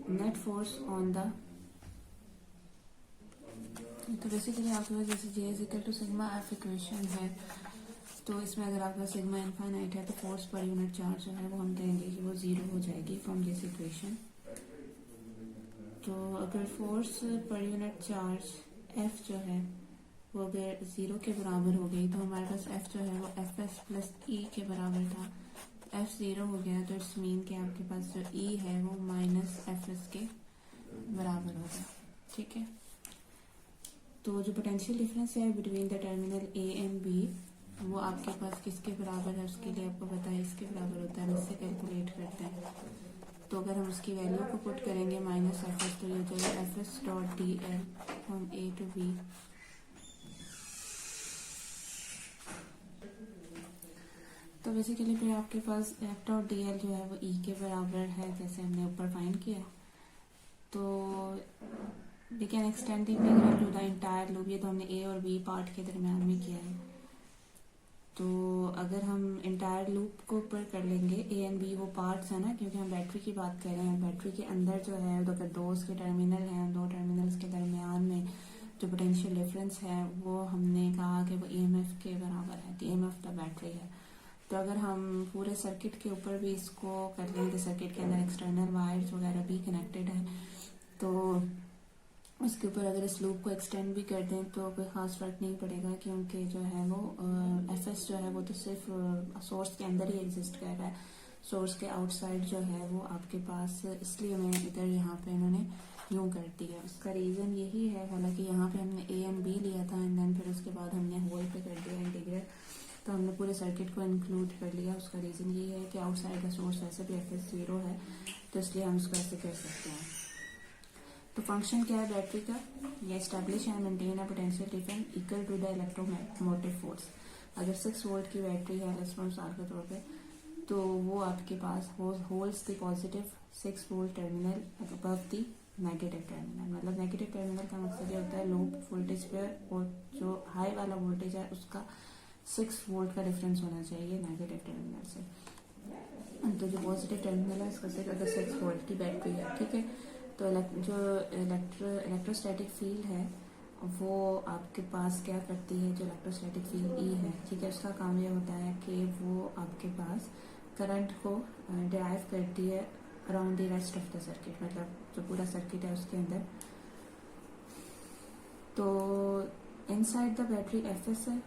नेट फोर्स ऑन द, तो बेसिकली आपके पास जैसे J is equal to sigma F equation है, तो इसमें अगर आपका सिग्मा इनफाइनाइट है तो फोर्स पर यूनिट चार्ज जो है वो हम कहेंगे कि वो 0 हो जाएगी फ्रॉम दिस इक्वेशन। तो अगर force per unit charge F जो है वो अगर 0 के बराबर हो गई तो हमारे पास F जो है वो एफ एस प्लस ई के बराबर था। F 0 हो गया तो इट्स मीन कि आपके पास जो E है वो माइनस एफ एस के बराबर होगा, ठीक है। तो जो पोटेंशियल डिफरेंस है between the terminal A and B वो आपके पास किसके बराबर है उसके लिए आपको पता है इसके बराबर होता है, हम इससे कैलकुलेट करते हैं। तो अगर हम उसकी वैल्यू को पुट करेंगे माइनस एफ एस, तो ये हो जाएगा F S dot D L from A to B. तो बेसिकली फिर आपके पास एफ डॉट डी एल जो है वो ई के बराबर है जैसे हमने ऊपर फाइंड किया। तो we can extend the integral to the entire loop, ये तो हमने ए और बी पार्ट के दरम्यान में किया है। तो अगर हम एंटायर लूप को ऊपर कर लेंगे, ए एंड बी वो पार्ट्स है ना, क्योंकि हम बैटरी की बात कर रहे हैं, बैटरी के अंदर जो है तो अगर दो उसके टर्मिनल हैं, दो टर्मिनल्स के दरमियान में जो पोटेंशियल डिफरेंस है वो हमने कहा कि वो ईएमएफ के बराबर है, ईएमएफ द बैटरी है। तो अगर हम पूरे सर्किट के ऊपर भी इसको कर लेंगे, सर्किट के अंदर एक्सटर्नल वायर्स वगैरह भी कनेक्टेड है, तो उसके ऊपर अगर इस लूप को एक्सटेंड भी कर दें तो कोई ख़ास फ़र्क नहीं पड़ेगा, क्योंकि जो है वो एफएस जो है वो तो सिर्फ सोर्स के अंदर ही एग्जिस्ट कर रहा है। सोर्स के आउटसाइड जो है वो आपके पास, इसलिए मैं इधर यहाँ पे इन्होंने यूँ कर दिया। उसका रीज़न यही है, हालांकि यहाँ पे हमने ए एंड बी लिया था एंड देन फिर उसके बाद हमने होल पे कर दिया इंटीग्रल, तो हमने पूरे सर्किट को इंक्लूड कर लिया। उसका रीज़न ये है कि आउटसाइड का सोर्स वैसे भी एफएस 0 है, तो इसलिए हम उसको ऐसे कर सकते हैं। तो फंक्शन क्या है बैटरी का, ये establish and maintain a potential difference equal to the electromotive force. अगर 6 वोल्ट की बैटरी है मिसाल के तौर पे, तो वो आपके पास holds the positive 6 volt terminal above the negative terminal. मतलब नेगेटिव टर्मिनल का मकसद ये होता है लो वोल्टेज पे और जो हाई वाला वोल्टेज है उसका 6 वोल्ट का डिफरेंस होना चाहिए नेगेटिव टर्मिनल से। तो जो पॉजिटिव टर्मिनल है उसका सिर्फ अगर 6 वोल्ट की बैटरी है, ठीक है। तो जो इलेक्ट्रोस्टैटिक फील्ड है वो आपके पास क्या करती है, जो इलेक्ट्रोस्टैटिक फील्ड ई है, ठीक है, उसका काम ये होता है कि वो आपके पास करंट को डिराइव करती है around the rest of the circuit, मतलब जो पूरा सर्किट है उसके अंदर। तो इनसाइड द बैटरी एफएस है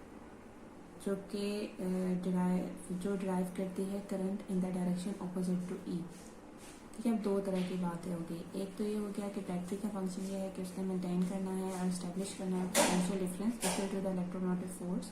जो कि ड्राइव करती है current in the direction opposite to E. ठीक है, अब दो तरह की बातें होगी। एक तो ये हो गया कि बैटरी का फंक्शन ये है कि उसने मेंटेन करना है और एस्टेब्लिश करना है potential difference equal to the electromotive force,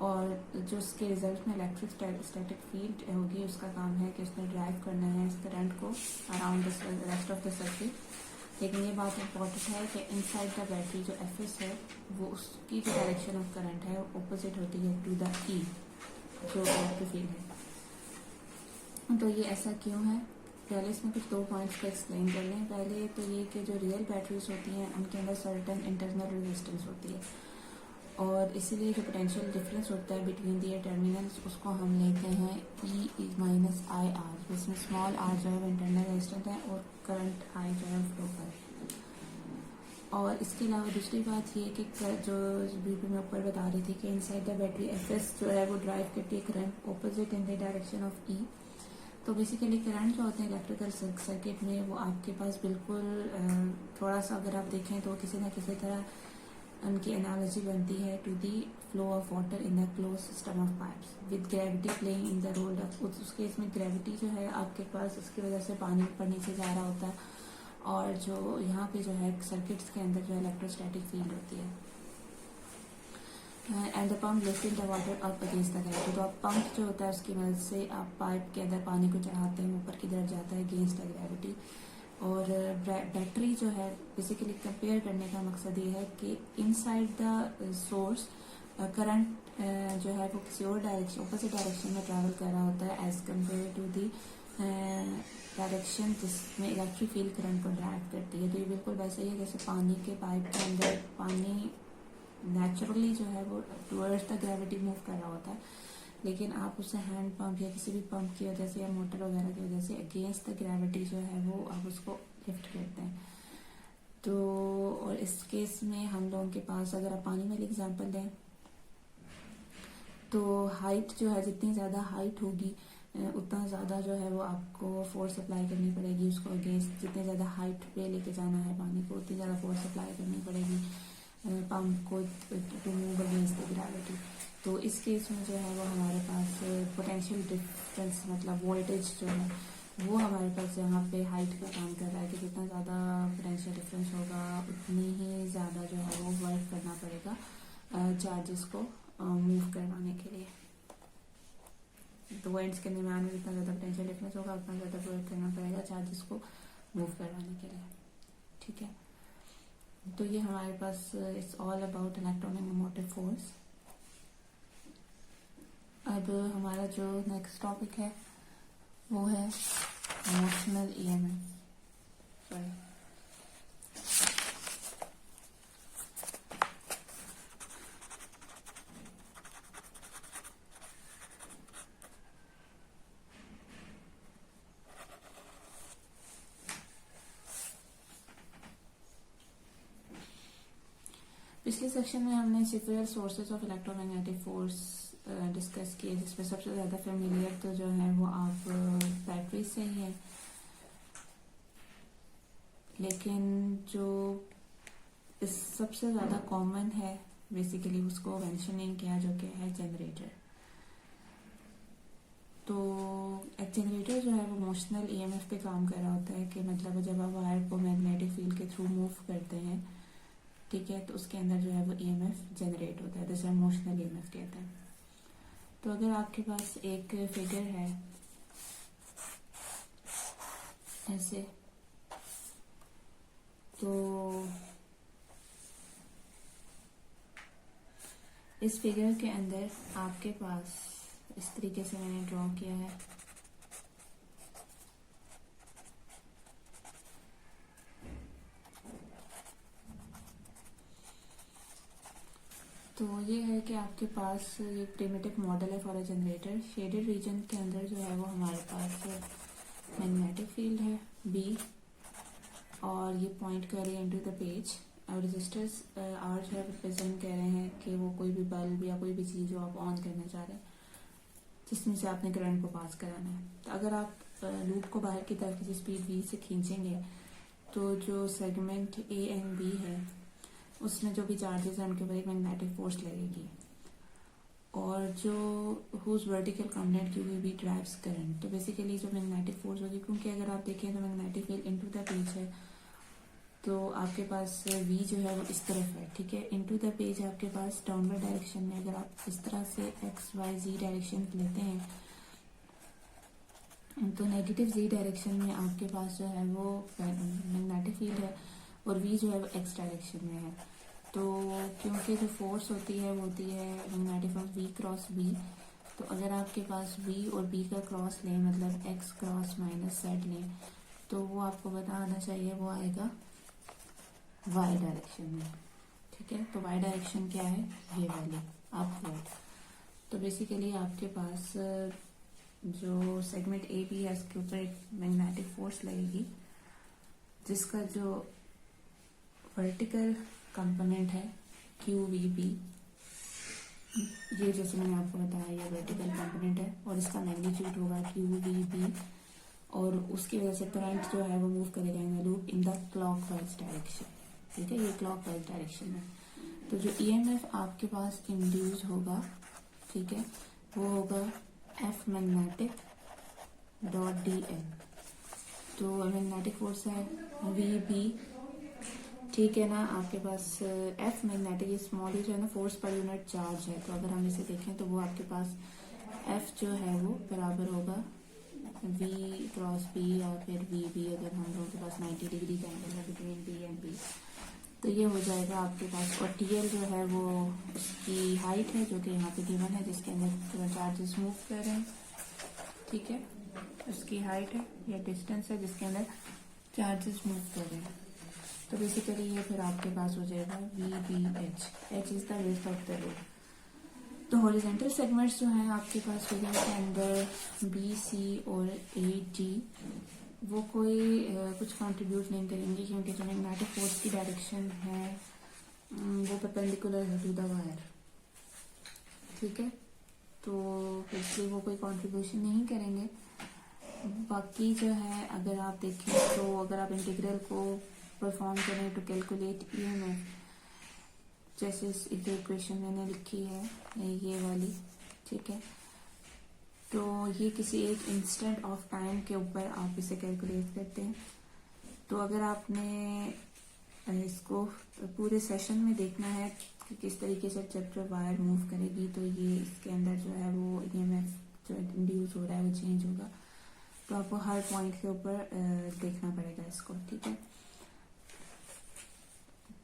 और जो उसके रिजल्ट में इलेक्ट्रोस्टैटिक फील्ड होगी उसका काम है कि उसने ड्राइव करना है इस करंट को around the rest of the circuit. लेकिन ये बात इम्पॉर्टेंट है कि इनसाइड द बैटरी जो एफएस है वो उसकी जो डायरेक्शन ऑफ करंट है वो अपोजिट होती है टू द ई जो इलेक्ट्रिक फील्ड है। तो ये ऐसा क्यों है, पहले इसमें कुछ 2 पॉइंट्स को एक्सप्लेन कर लें। पहले तो ये कि जो रियल बैटरीज होती हैं उनके अंदर सर्टेन इंटरनल रेजिस्टेंस होती है, और इसीलिए जो पोटेंशियल डिफरेंस होता है बिटवीन दी टर्मिनल्स उसको हम लेते हैं ई माइनस आई आर, जिसमें स्मॉल आर जो है इंटरनल रेजिस्टेंस है और करंट आई जो है फ्लो पर। और इसके अलावा दूसरी बात ये कि जो बीपी में ऊपर बता रही थी कि इनसाइड द बैटरी एफएस जो है वो ड्राइव करती है current opposite in the direction of E. तो बेसिकली करंट जो होते हैं इलेक्ट्रिकल सर्किट में वो आपके पास बिल्कुल थोड़ा सा अगर आप देखें तो किसी न किसी तरह उनकी एनालॉजी बनती है to the flow of water in the close system of pipes with gravity playing in the role of, उसके इसमें ग्रेविटी जो है आपके पास उसकी वजह से पानी ऊपर नीचे जा रहा होता है, और जो यहाँ पे जो है सर्किट्स के अंदर जो है इलेक्ट्रोस्टैटिक फील्ड होती है। And the pump lifting the water up against the gravity. तो आप पंप जो होता है उसकी मदद से आप पाइप के अंदर पानी को चढ़ाते हैं, ऊपर की तरफ जाता है अगेंस्ट द ग्रेविटी। और बैटरी जो है बेसिकली कंपेयर करने का मकसद ये है कि इनसाइड द सोर्स करंट जो है वो किसी और डायरेक्शन ऑपोजिट डायरेक्शन में ट्रैवल कर रहा होता है as compare to the direction जिसमें इलेक्ट्रिक फील्ड करंट को ड्राइव करती है। तो ये बिल्कुल वैसे ही है जैसे पानी के पाइप के अंदर पानी नेचुरली जो है वो टुवर्ड्स द ग्रेविटी मूव कर रहा होता है, लेकिन आप उसे हैंड पंप या किसी भी पंप की वजह से या मोटर वगैरह की वजह से अगेंस्ट द ग्रेविटी जो है वो आप उसको लिफ्ट करते हैं। तो और इस केस में हम लोगों के पास अगर आप पानी वाली एग्जांपल दें तो हाइट जो है जितनी ज़्यादा हाइट होगी उतना ज़्यादा जो है वो आपको फोर्स अप्लाई करनी पड़ेगी उसको अगेंस्ट, जितनी ज़्यादा हाइट पे लेके जाना है पानी को उतनी ज़्यादा फोर्स अप्लाई करनी पड़ेगी पंप को to move against the gravity. तो इस केस में जो है वो हमारे पास पोटेंशियल डिफरेंस मतलब वोल्टेज जो है वो हमारे पास यहाँ पे हाइट का काम कर रहा है कि जितना ज़्यादा पोटेंशियल डिफरेंस होगा उतनी ही ज़्यादा जो है वो वर्क करना पड़ेगा चार्जेस को मूव करवाने के लिए। तो एंड्स के दरमियान में जितना ज़्यादा पोटेंशियल डिफरेंस होगा उतना ज़्यादा वर्क करना पड़ेगा चार्जेस को मूव करवाने के लिए, ठीक है। तो ये हमारे पास it's all about electromagnetic force. अब हमारा जो नेक्स्ट टॉपिक है वो है इमोशनल ईएमएफ। सॉरी, पिछले सेक्शन में हमने several sources of electromagnetic force discuss किए, जिसमें सबसे ज़्यादा फेमिलियर तो जो है वो आप बैटरी से ही है, लेकिन जो इस सबसे ज़्यादा कॉमन है बेसिकली उसको मेंशन नहीं किया, जो कि है जनरेटर। तो एक जनरेटर जो है वो मोशनल ईएमएफ पे काम कर रहा होता है, कि मतलब जब आप वायर को मैग्नेटिक फील्ड के थ्रू मूव करते हैं, ठीक है, तो उसके अंदर जो है वो ईएमएफ जनरेट होता है, जिसे हम मोशनल ईएमएफ कहते हैं। तो अगर आपके पास एक फिगर है ऐसे, तो इस फिगर के अंदर आपके पास इस तरीके से मैंने ड्रॉ किया है। तो ये है कि आपके पास ये प्रिमिटिव मॉडल है for a generator. Shaded region के अंदर जो है वो हमारे पास मैग्नेटिक फील्ड है बी, और ये पॉइंट कर रही है इनटू द पेज। और रजिस्टर्स आर जो है रिप्रेजेंट कर रहे हैं कि वो कोई भी बल्ब या कोई भी चीज़ जो आप ऑन करना चाह रहे हैं, जिसमें से आपने करंट को पास कराना है। तो अगर आप लूप को बाहर की तरफ की स्पीड वी से खींचेंगे, तो जो सेगमेंट ए एंड बी है उसमें जो भी चार्जेस हैं उनके ऊपर एक मैग्नेटिक फोर्स लगेगी, और जो हुज वर्टिकल कंपोनेंट की हुई भी ड्राइव्स करंट। तो बेसिकली जो मैग्नेटिक फोर्स होगी, क्योंकि अगर आप देखें तो magnetic field into the page है, तो आपके पास वी जो है वो इस तरफ है, ठीक है। इनटू द पेज आपके पास डाउनवर्ड डायरेक्शन में, अगर आप इस तरह से एक्स वाई जी डायरेक्शन लेते हैं, तो नेगेटिव जी डायरेक्शन में आपके पास जो है वो मैग्नेटिक फील्ड है, और वी जो है वो एक्स डायरेक्शन में है। तो क्योंकि जो फोर्स होती है वो होती है magnetic force V cross B, तो अगर आपके पास वी और बी का क्रॉस लें, मतलब एक्स क्रॉस माइनस जेड लें, तो वो आपको पता आना चाहिए, वो आएगा वाई डायरेक्शन में, ठीक है। तो वाई डायरेक्शन क्या है, ये वाली अपवर्ड। तो बेसिकली आपके पास जो सेगमेंट ए बी है उसके ऊपर एक मैग्नेटिक फोर्स लगेगी, जिसका जो वर्टिकल कंपोनेंट है क्यू वी बी, ये जैसे मैंने आपको बताया ये वर्टिकल कंपोनेंट है, और इसका मैग्नीट्यूड होगा क्यू वी बी, और उसकी वजह से करंट जो है वो मूव करेगा in the loop in the clockwise direction, ठीक है, ये क्लॉकवाइज डायरेक्शन है। तो जो ईएमएफ आपके पास इंड्यूस होगा, ठीक है, वो होगा F magnetic dot D L. तो मैग्नेटिक फोर्स है वी बी, ठीक है ना। आपके पास एफ मैग्नेटिक स्मॉल जो है ना, फोर्स पर यूनिट चार्ज है। तो अगर हम इसे देखें तो वो आपके पास एफ जो है वो बराबर होगा वी क्रॉस बी, या फिर वी बी, अगर हम लोगों के पास 90 डिग्री का एंगल है बिटवीन बी एंड बी, तो ये हो जाएगा आपके पास। और टीएल जो है वो उसकी हाइट है, जो कि यहाँ पे गिवन है, जिसके अंदर चार्जेस मूव कर रहे हैं, ठीक है, उसकी हाइट है या डिस्टेंस है जिसके अंदर चार्जेस मूव कर रहे हैं। तो बेसिकली ये फिर आपके पास हो जाएगा V B H, H is the width of the road. तो हॉरिजॉन्टल सेगमेंट्स जो हैं आपके पास फिगर के अंदर बी सी और ए डी, वो कोई कुछ कंट्रीब्यूट नहीं करेंगे, क्योंकि जो मैग्नेटिक फोर्स की डायरेक्शन है वो परपेंडिकुलर है टू द वायर, ठीक है। तो इसलिए वो कोई कंट्रीब्यूशन नहीं करेंगे। बाकी जो है अगर आप देखें, तो अगर आप इंटीग्रल को परफॉर्म करें टू कैलकुलेट ईएमएफ, जैसे इस इक्वेशन मैंने लिखी है ये वाली, ठीक है, तो ये किसी एक इंस्टेंट ऑफ टाइम के ऊपर आप इसे कैलकुलेट करते हैं। तो अगर आपने इसको पूरे सेशन में देखना है कि किस तरीके से चैप्टर वायर मूव करेगी, तो ये इसके अंदर जो है वो ईएमएफ जो इंड्यूस हो रहा है वो चेंज होगा। तो आपको हर पॉइंट के ऊपर देखना पड़ेगा इसको, ठीक है।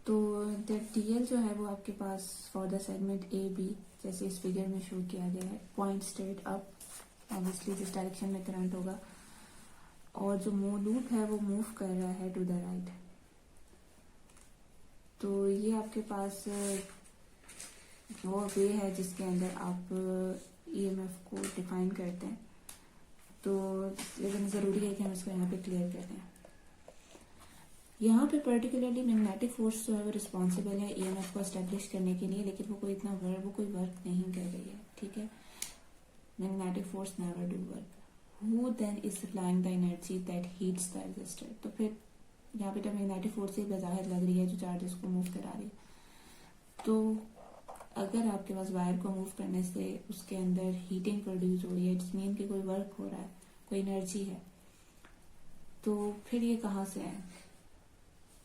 तो टीएल जो है वो आपके पास for the segment A B, जैसे इस फिगर में शो किया गया है, पॉइंट स्ट्रेट अप, ऑब्वियसली जिस डायरेक्शन में करंट होगा, और जो लूप है वो मूव कर रहा है टू द राइट। तो ये आपके पास वो वे है जिसके अंदर आप ईएमएफ को डिफाइन करते हैं। तो लेकिन ज़रूरी है कि हम इसको यहाँ पे क्लियर कर दें। यहाँ पे पर्टिकुलरली मैग्नेटिक फोर्स जो है वो रिस्पॉन्सिबल है ईएमएफ को एस्टेब्लिश करने के लिए, लेकिन वो कोई वर्क नहीं कर रही है, ठीक है। Magnetic force never do work. Who then is supplying the energy that heats the resistor? तो फिर यहाँ पे तो मैग्नेटिक फोर्स ही बज़ाहिर लग रही है जो चार्जेस को मूव करा रही है। तो अगर आपके पास वायर को मूव करने से उसके अंदर हीटिंग प्रोड्यूस हो रही है, इट्स मीन कि कोई वर्क हो रहा है, कोई एनर्जी है, तो फिर ये कहाँ से है?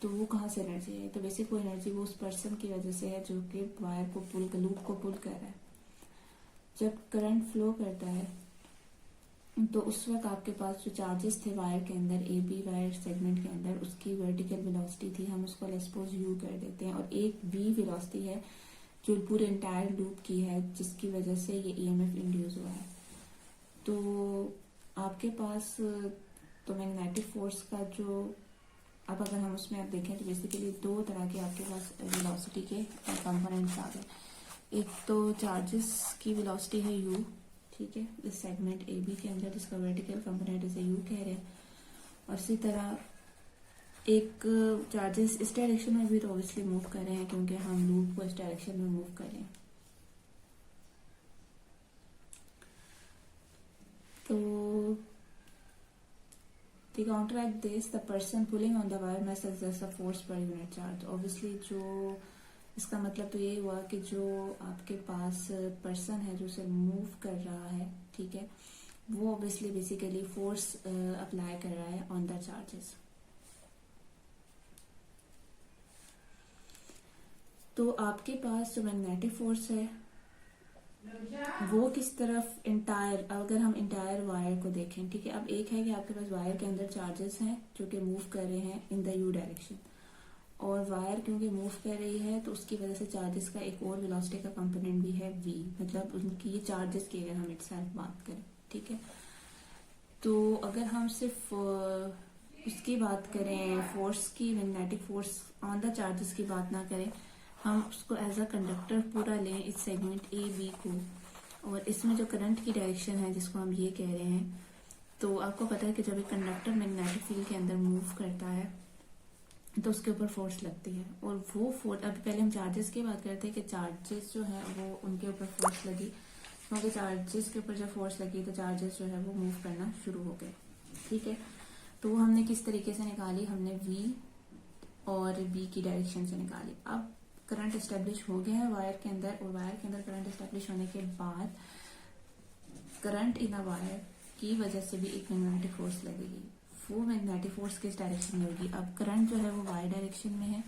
तो वो कहाँ से एनर्जी है? तो बेसिक वो एनर्जी वो उस पर्सन की वजह से है जो कि वायर को पुल, लूप को पुल कर रहा है। जब करंट फ्लो करता है तो उस वक्त आपके पास जो चार्जेस थे वायर के अंदर, ए बी वायर सेगमेंट के अंदर, उसकी वर्टिकल वेलोसिटी थी, हम उसको लेस्पोज यू कर देते हैं, और एक वी वेलोसिटी है जो पूरे इंटायर लूप की है, जिसकी वजह से ये ईएमएफ इंड्यूस हुआ है। तो आपके पास तो मैग्नेटिक फोर्स का जो, अब अगर हम उसमें आप देखें तो बेसिकली दो तरह के आपके पास वेलोसिटी के कंपोनेंट्स आ गए। एक तो चार्जेस की वेलोसिटी है यू, ठीक है, इस सेगमेंट ए बी के अंदर, जिसका वर्टिकल कंपोनेंट इसे यू कह रहे हैं। और इसी तरह एक चार्जेस इस डायरेक्शन में भी तो ऑब्वियसली मूव कर रहे हैं क्योंकि हम लूप को इस डायरेक्शन में मूव कर रहे हैं। तो to counteract this, the person pulling on the wire must exert a force per unit charge. Obviously जो इसका मतलब तो ये हुआ कि जो आपके पास पर्सन है जो उसे मूव कर रहा है, ठीक है, वो ऑब्वियसली बेसिकली फोर्स अप्लाई कर रहा है ऑन द चार्जेस। तो आपके पास जो मैग्नेटिक फोर्स है वो किस तरफ, इंटायर, अगर हम इंटायर वायर को देखें, ठीक है, अब एक है कि आपके पास वायर के अंदर चार्जेस हैं जो कि मूव कर रहे हैं इन द यू डायरेक्शन, और वायर क्योंकि मूव कर रही है तो उसकी वजह से चार्जेस का एक और वेलोसिटी का कंपोनेंट भी है वी, मतलब उनकी ये चार्जेस की अगर हम इटसेल्फ बात करें, ठीक है। तो अगर हम सिर्फ उसकी बात करें, फोर्स की, magnetic force on the charges की बात ना करें, हम उसको एज अ कंडक्टर पूरा लें इस सेगमेंट ए बी को, और इसमें जो करंट की डायरेक्शन है जिसको हम ये कह रहे हैं, तो आपको पता है कि जब एक कंडक्टर मैग्नेटिक फील्ड के अंदर मूव करता है तो उसके ऊपर फोर्स लगती है, और वो फोर्स, अभी पहले हम चार्जेस की बात करते हैं कि चार्जेस जो है वो उनके ऊपर फोर्स लगी, क्योंकि चार्जेस के ऊपर जब फोर्स लगी तो चार्जेस जो है वो मूव करना शुरू हो गए, ठीक है। तो वो हमने किस तरीके से निकाली, हमने वी और बी की डायरेक्शन से निकाली। अब करंट एस्टेब्लिश हो गया है वायर के अंदर, और वायर के अंदर करंट एस्टेब्लिश होने के बाद करंट इन अ वायर की वजह से भी एक मैग्नेटिक फोर्स लगेगी। वो मैग्नेटिक फोर्स किस डायरेक्शन में होगी? अब करंट जो है वो वाई डायरेक्शन में है,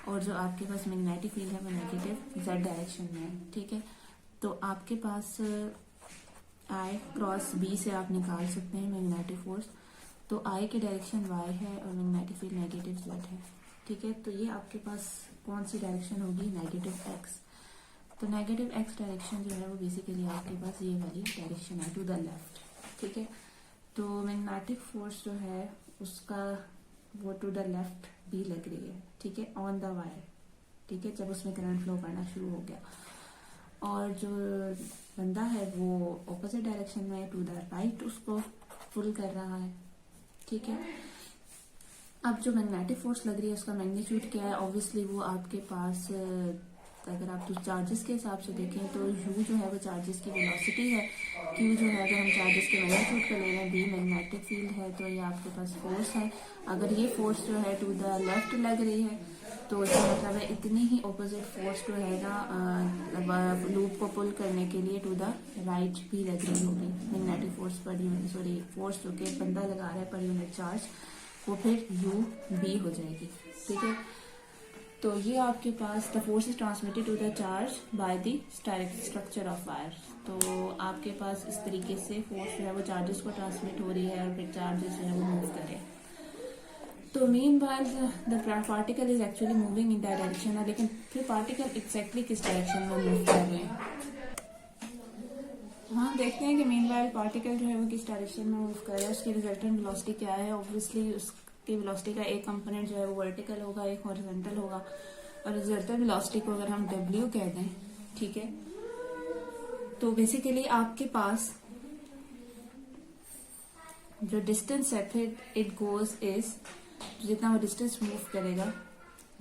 और जो आपके पास मैग्नेटिक फील्ड है वो नेगेटिव जेड डायरेक्शन में है, ठीक है। तो आपके पास आई क्रॉस बी से आप निकाल सकते हैं मैग्नेटिक फोर्स। तो आई की डायरेक्शन वाई है और मैग्नेटिक फील्ड नेगेटिव जेड है, ठीक है। तो ये आपके पास कौन सी डायरेक्शन होगी? Negative x. तो नेगेटिव एक्स डायरेक्शन जो है वो बेसिकली आपके पास ये वाली डायरेक्शन है, टू द लेफ्ट, ठीक है। तो मैग्नेटिक फोर्स जो है उसका वो टू द लेफ्ट भी लग रही है, ठीक है, ऑन द वायर, ठीक है, जब उसमें करंट फ्लो करना शुरू हो गया। और जो बंदा है वो ऑपोजिट डायरेक्शन में टू द राइट उसको पुल कर रहा है, ठीक है। अब जो मैग्नेटिक फोर्स लग रही है उसका मैग्नीट्यूड क्या है? ऑब्वियसली वो आपके पास, अगर आप चार्जेस के हिसाब से देखें तो यू जो है वो चार्जेस की वेलोसिटी है, क्यू जो है अगर हम चार्जेस के मैग्नीट्यूड को ले लें, बी मैग्नेटिक फील्ड है, तो ये आपके पास फोर्स है। अगर ये फोर्स जो है टू द लेफ्ट लग रही है तो इसका मतलब है इतनी ही ऑपोजिट फोर्स जो है ना लूप को पुल करने के लिए टू द राइट भी लग रही होगी। Magnetic force per unit, sorry force जो कि बंदा लगा रहा है पर यूनिट चार्ज, वो फिर यू बी हो जाएगी, ठीक है। तो ये आपके पास the force is transmitted to the charge by the structure of wire. तो आपके पास इस तरीके से फोर्स जो है वो चार्जेस को ट्रांसमिट हो रही है और फिर चार्जेस जो है वो मूव कर रहे हैं। तो mean while the particle is actually moving in that direction, लेकिन फिर पार्टिकल एक्जैक्टली किस डायरेक्शन में मूव कर रहे हैं? हम देखते हैं कि मीन वाइल पार्टिकल जो है वो किस डायरेक्शन में मूव कर रहा है, उसकी रिजल्टेंट वेलोसिटी क्या है। ऑब्वियसली उसकी वेलोसिटी का एक कंपोनेंट जो है वो वर्टिकल होगा, एक हॉरिजॉन्टल होगा, और रिजल्टेंट वेलोसिटी को अगर हम W कह दें, ठीक है, तो बेसिकली आपके पास जो डिस्टेंस है फिर इट गोज इज, जितना वो डिस्टेंस मूव करेगा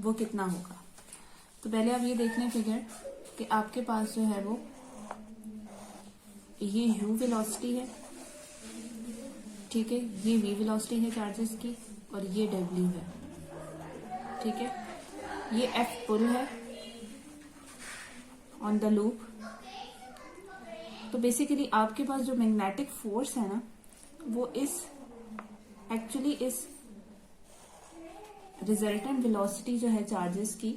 वो कितना होगा। तो पहले आप ये देख लें फिगर कि आपके पास जो है वो ये u वेलोसिटी है, ठीक है, ये v वेलोसिटी है चार्जेस की, और ये w है, ठीक है, ये एफ पुल है ऑन द लूप। तो बेसिकली आपके पास जो मैग्नेटिक फोर्स है ना, वो एक्चुअली इस रिजल्टेंट वेलोसिटी जो है चार्जेस की,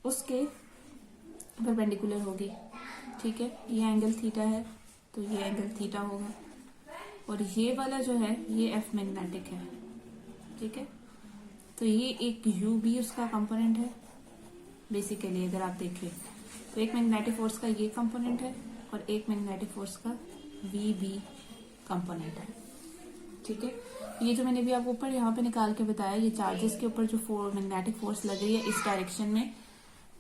उसके परपेंडिकुलर होगी। ठीक है, ये एंगल थीटा है तो ये एंगल थीटा होगा, और ये वाला जो है ये एफ मैग्नेटिक है। ठीक है, तो ये एक यू भी उसका कंपोनेंट है। बेसिकली अगर आप देखें तो एक मैग्नेटिक फोर्स का ये कंपोनेंट है और एक मैग्नेटिक फोर्स का वी बी कंपोनेंट है। ठीक है, ये जो मैंने भी आपको ऊपर यहाँ पे निकाल के बताया, ये चार्जेस के ऊपर जो मैग्नेटिक फोर्स लग रही है इस डायरेक्शन में,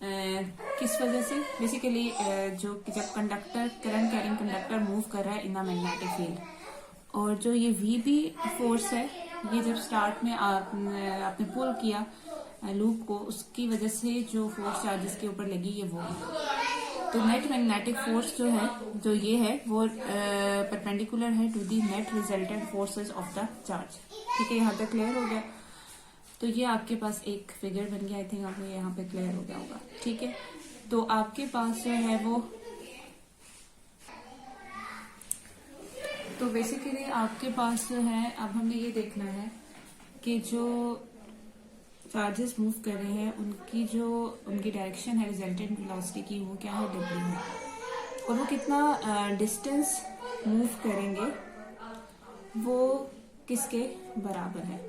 किस वजह से? बेसिकली जो जब conductor, current carrying conductor move कर रहा है इन द मैग्नेटिक फील्ड, और जो ये वी बी फोर्स है, ये जब स्टार्ट में आपने पुल किया लूप को, उसकी वजह से जो फोर्स चार्जेस के ऊपर लगी है वो है। तो नेट मैग्नेटिक फोर्स जो है, जो ये है, वो परपेंडिकुलर है to the net resultant forces of the charge. ठीक है, यहाँ तक क्लियर हो गया? तो ये आपके पास एक फिगर बन गया। आई थिंक आपको यहाँ पे क्लियर हो गया होगा। ठीक है, तो आपके पास जो है वो, तो बेसिकली आपके पास जो है, अब हमें ये देखना है कि जो चार्जेस मूव कर रहे हैं उनकी डायरेक्शन है रिजल्टेंट वेलोसिटी की, वो क्या है? डब्ल्यू है, और वो कितना डिस्टेंस मूव करेंगे वो किसके बराबर है?